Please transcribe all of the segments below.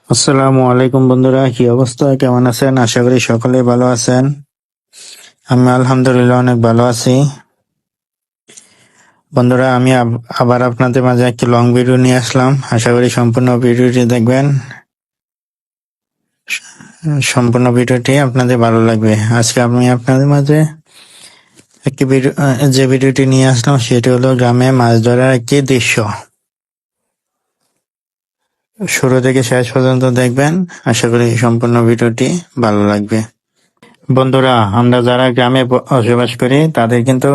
আসসালামু আলাইকুম বন্ধুরা, কি অবস্থা, কেমন আছেন? আশা করি সকলে ভালো আছেন। আমি আলহামদুলিল্লাহ অনেক ভালো আছি। বন্ধুরা, আমি আবার আপনাদের মাঝে একটি লং ভিডিও নিয়ে আসলাম। আশা করি সম্পূর্ণ ভিডিওটি দেখবেন। সম্পূর্ণ ভিডিওটি আপনাদের ভালো লাগবে। আজকে আমি আপনাদের মাঝে একটি ভিডিও যে ভিডিওটি নিয়ে আসলাম সেটি হলো গ্রামে মাছ ধরার একটি দৃশ্য। শুরু থেকে শেষ পর্যন্ত দেখবেন। আশা করি সম্পূর্ণ ভিডিওটি ভালো লাগবে। বন্ধুরা, আমরা যারা গ্রামে বসবাস করি তাদের কিন্তু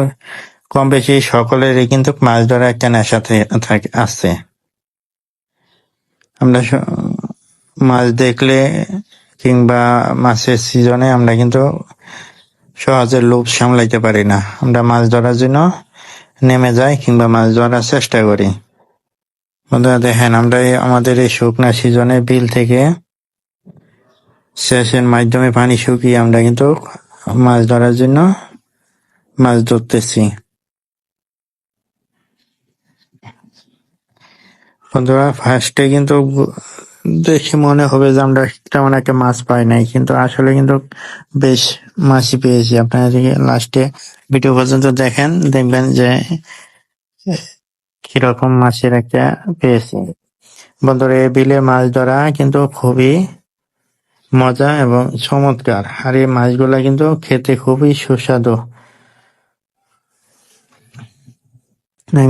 কম বেশি সকলেরই কিন্তু মাছ ধরা একটা নেশা আছে। আমরা মাছ দেখলে কিংবা মাছের সিজনে আমরা কিন্তু সহজে লোভ সামলাইতে পারি না। আমরা মাছ ধরার জন্য নেমে যাই কিংবা মাছ ধরার চেষ্টা করি। বন্ধুরা দেখেন, আমরা আমাদের এই শুকনা সিজনে বিল থেকে সেচের মাধ্যমে পানি শুকিয়ে আমরা কিন্তু মাছ ধরার জন্য মাছ ধরতেছি। বন্ধুরা, ফার্স্টে কিন্তু দেখে মনে হবে যে আমরা তেমন একটা মাছ পাই নাই, কিন্তু আসলে কিন্তু বেশ মাছই পেয়েছি। আপনারা যদি লাস্টে ভিডিও পর্যন্ত দেখেন, দেখবেন যে কিরকম মাছের একটা পেয়েছি। বন্ধুরা, এই বিলে মাছ ধরা কিন্তু খুবই মজা এবং চমৎকার, আর এই মাছগুলা কিন্তু খেতে খুবই সুস্বাদু।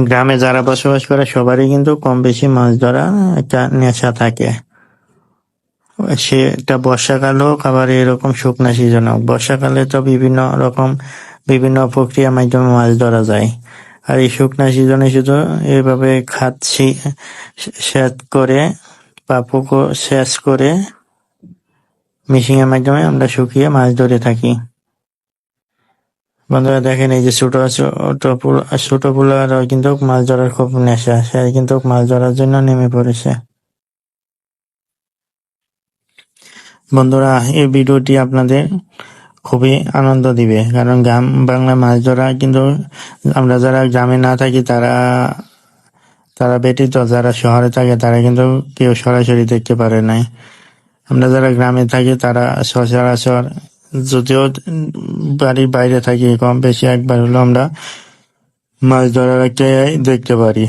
গ্রামে যারা বসবাস করে সবারই কিন্তু কম বেশি মাছ ধরা একটা নেশা থাকে। সেটা বর্ষাকাল হোক, আবার এরকম শুকনা সিজন হোক। বর্ষাকালে তো বিভিন্ন প্রক্রিয়ার মাধ্যমে মাছ ধরা যায়, আর এই শুকনা সিজনে শুধু এইভাবে খাচ্ছি সেচ করে বা পুকুর সেচ করে মেশিং এর মাধ্যমে আমরা শুকিয়ে মাছ ধরে থাকি। বন্ধুরা দেখেন, এই যে ছোট পোলারাও কিন্তু মাছ ধরার খুব নেশা, সে কিন্তু মাছ ধরার জন্য নেমে পড়েছে। বন্ধুরা, এই ভিডিওটি আপনাদের খুবই আনন্দ দিবে, কারণ গ্রাম বাংলা মাছ ধরা কিন্তু আমরা যারা গ্রামে না থাকি তারা ব্যতীত যারা শহরে থাকে তারা কিন্তু কেউ সরাসরি দেখতে পারে নাই। আমরা যারা গ্রামে থাকি তারা সচরাচর, যদিও বাড়ির বাইরে থাকি, কম বেশি একবার হলো আমরা মাছ ধরার একটা দেখতে পারি,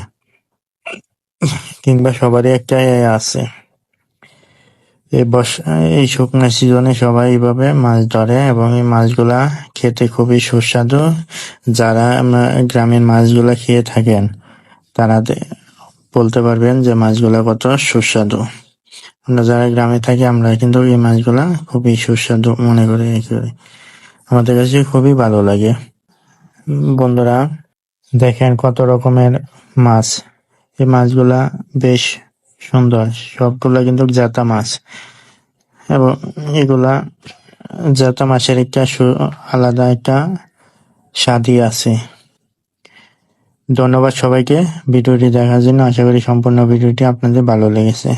কিংবা সবারই একটা আছে। এই শুকনো সিজনে সবাই এইভাবে মাছ ধরে এবং এই মাছগুলা খেতে খুবই সুস্বাদু। যারা গ্রামের মাছগুলা খেয়ে থাকেন তারা বলতে পারবেন যে মাছগুলা কত সুস্বাদু। আমরা যারা গ্রামে থাকি আমরা কিন্তু এই মাছগুলা খুবই সুস্বাদু মনে করি, আমাদের কাছে খুবই ভালো লাগে। বন্ধুরা দেখেন কত রকমের মাছ। এই মাছগুলা বেশ সুন্দর, সবগুলা কিন্তু জাতা মাছ, এবং এগুলা জাতা মাছের একটা আলাদা একটা স্বাদই আছে। ধন্যবাদ সবাইকে ভিডিওটি দেখার জন্য। আশা করি সম্পূর্ণ ভিডিওটি আপনাদের ভালো লেগেছে।